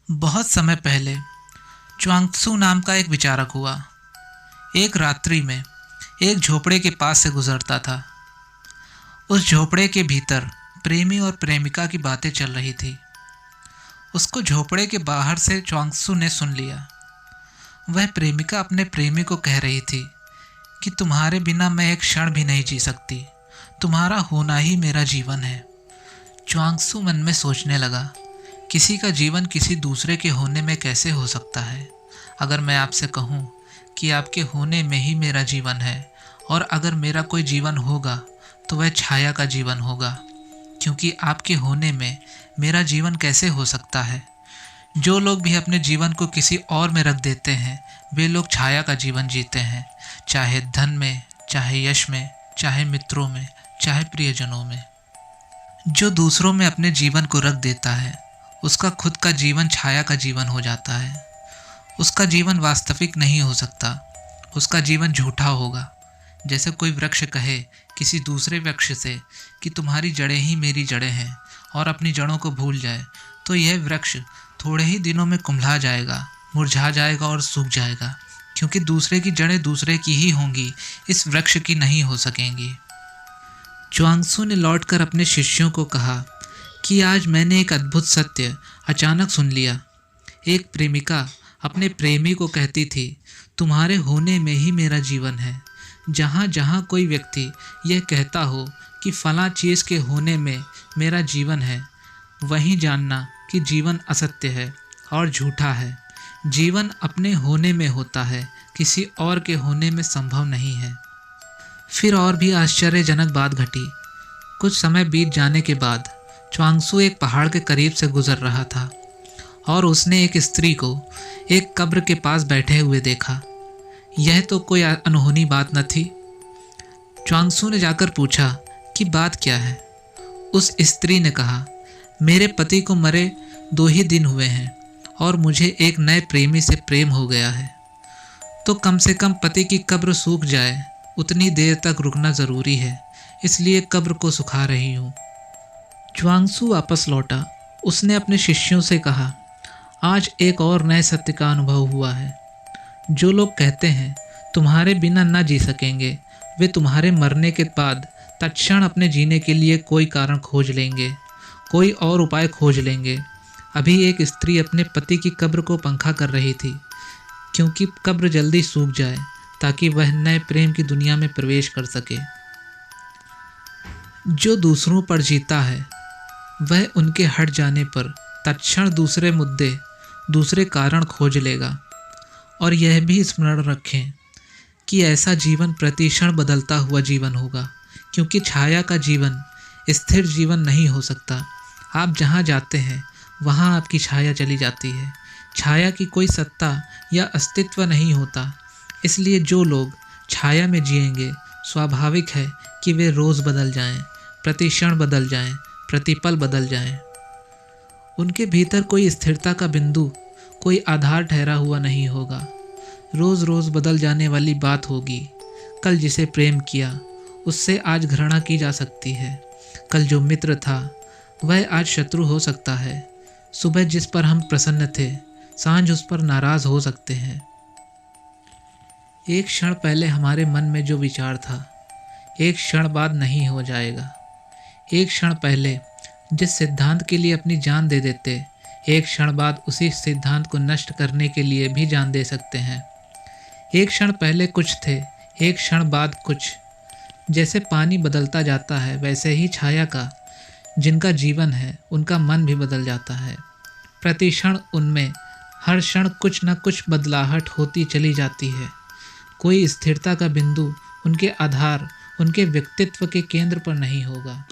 बहुत समय पहले च्वांगत्सु नाम का एक विचारक हुआ। एक रात्रि में एक झोपड़े के पास से गुजरता था। उस झोपड़े के भीतर प्रेमी और प्रेमिका की बातें चल रही थी। उसको झोपड़े के बाहर से च्वांगत्सु ने सुन लिया। वह प्रेमिका अपने प्रेमी को कह रही थी कि तुम्हारे बिना मैं एक क्षण भी नहीं जी सकती, तुम्हारा होना ही मेरा जीवन है। च्वांगत्सु मन में सोचने लगा, किसी का जीवन किसी दूसरे के होने में कैसे हो सकता है। अगर मैं आपसे कहूँ कि आपके होने में ही मेरा जीवन है, और अगर मेरा कोई जीवन होगा तो वह छाया का जीवन होगा, क्योंकि आपके होने में मेरा जीवन कैसे हो सकता है। जो लोग भी अपने जीवन को किसी और में रख देते हैं, वे लोग छाया का जीवन जीते हैं, चाहे धन में, चाहे यश में, चाहे मित्रों में, चाहे प्रियजनों में। जो दूसरों में अपने जीवन को रख देता है, उसका खुद का जीवन छाया का जीवन हो जाता है। उसका जीवन वास्तविक नहीं हो सकता, उसका जीवन झूठा होगा। जैसे कोई वृक्ष कहे किसी दूसरे वृक्ष से कि तुम्हारी जड़ें ही मेरी जड़ें हैं, और अपनी जड़ों को भूल जाए, तो यह वृक्ष थोड़े ही दिनों में कुम्भला जाएगा, मुरझा जाएगा और सूख जाएगा, क्योंकि दूसरे की जड़ें दूसरे की ही होंगी, इस वृक्ष की नहीं हो सकेंगी। च्वांगत्सु ने लौटकर अपने शिष्यों को कहा कि आज मैंने एक अद्भुत सत्य अचानक सुन लिया। एक प्रेमिका अपने प्रेमी को कहती थी, तुम्हारे होने में ही मेरा जीवन है। जहाँ जहाँ कोई व्यक्ति यह कहता हो कि फलां चीज़ के होने में मेरा जीवन है, वहीं जानना कि जीवन असत्य है और झूठा है। जीवन अपने होने में होता है, किसी और के होने में संभव नहीं है। फिर और भी आश्चर्यजनक बात घटी। कुछ समय बीत जाने के बाद च्वांगत्सु एक पहाड़ के करीब से गुजर रहा था, और उसने एक स्त्री को एक कब्र के पास बैठे हुए देखा। यह तो कोई अनहोनी बात न थी। च्वांगत्सु ने जाकर पूछा कि बात क्या है। उस स्त्री ने कहा, मेरे पति को मरे 2 ही दिन हुए हैं, और मुझे एक नए प्रेमी से प्रेम हो गया है। तो कम से कम पति की कब्र सूख जाए, उतनी देर तक रुकना ज़रूरी है, इसलिए कब्र को सुखा रही हूँ। च्वांगत्सु वापस लौटा। उसने अपने शिष्यों से कहा, आज एक और नए सत्य का अनुभव हुआ है। जो लोग कहते हैं तुम्हारे बिना न जी सकेंगे, वे तुम्हारे मरने के बाद तत्क्षण अपने जीने के लिए कोई कारण खोज लेंगे, कोई और उपाय खोज लेंगे। अभी एक स्त्री अपने पति की कब्र को पंखा कर रही थी, क्योंकि कब्र जल्दी सूख जाए, ताकि वह नए प्रेम की दुनिया में प्रवेश कर सके। जो दूसरों पर जीता है, वह उनके हट जाने पर तत्क्षण दूसरे मुद्दे, दूसरे कारण खोज लेगा। और यह भी स्मरण रखें कि ऐसा जीवन प्रतिक्षण बदलता हुआ जीवन होगा, क्योंकि छाया का जीवन स्थिर जीवन नहीं हो सकता। आप जहाँ जाते हैं वहाँ आपकी छाया चली जाती है। छाया की कोई सत्ता या अस्तित्व नहीं होता। इसलिए जो लोग छाया में जिएंगे, स्वाभाविक है कि वे रोज़ बदल जाएं, प्रतिक्षण बदल जाएं, प्रतिपल बदल जाएं। उनके भीतर कोई स्थिरता का बिंदु, कोई आधार ठहरा हुआ नहीं होगा। रोज़ रोज़ बदल जाने वाली बात होगी। कल जिसे प्रेम किया, उससे आज घृणा की जा सकती है। कल जो मित्र था, वह आज शत्रु हो सकता है। सुबह जिस पर हम प्रसन्न थे, सांझ उस पर नाराज़ हो सकते हैं। एक क्षण पहले हमारे मन में जो विचार था, एक क्षण बाद नहीं हो जाएगा। एक क्षण पहले जिस सिद्धांत के लिए अपनी जान दे देते, एक क्षण बाद उसी सिद्धांत को नष्ट करने के लिए भी जान दे सकते हैं। एक क्षण पहले कुछ थे, एक क्षण बाद कुछ। जैसे पानी बदलता जाता है, वैसे ही छाया का, जिनका जीवन है, उनका मन भी बदल जाता है। प्रतिक्षण उनमें हर क्षण कुछ न कुछ बदलाहट होती चली जाती है। कोई स्थिरता का बिंदु उनके आधार, उनके व्यक्तित्व के केंद्र पर नहीं होगा।